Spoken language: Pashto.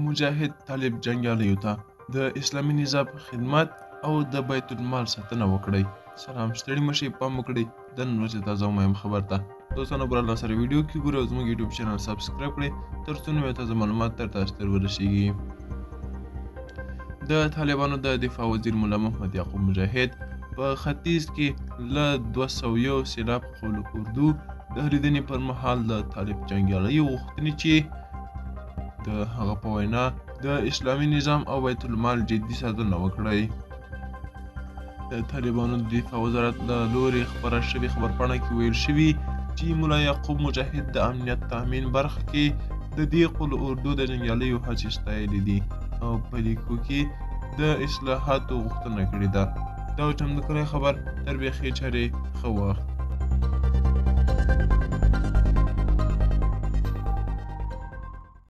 مجاهد طالب جنګیالیو ته د اسلامي نظام خدمت او د بیت المال ساتنه وکړئ. سلام، ستړي مشئ، پام وکړئ د نن ورځې تازه او مهم خبر ته. دوستانو برالله سره ویډیو کې ګورئ او زموږ یوټیوب چینل سبسکرایب کړئ تر څو نوې تازه معلومات تر تاسو ته ورسیږي. د طالبانو د دفاع وزیر مولا محمد یعقوب مجاهد په ختیځ کې له 201 سېلاب قول اردو د لیدنې پر مهال د طالب جنګیالیو غوښتنې چې د هغه په وینا د اسلامي نظام او بیت المال جدي ساتنه وکړئ. د طالبانو د دفاع وزارت له لوري خپره شوې خبرپاڼه کې ویل شوي چې مولا یعقوب مجاهد د امنیت تامین برخه کې د دې قول اردو د جنګیالیو هڅې ستایلې دي او په لیکو کې د اصلاحاتو غوښتنه کړې ده. دا چمتو کړی خبر تر بیخي چارې ښه وخت.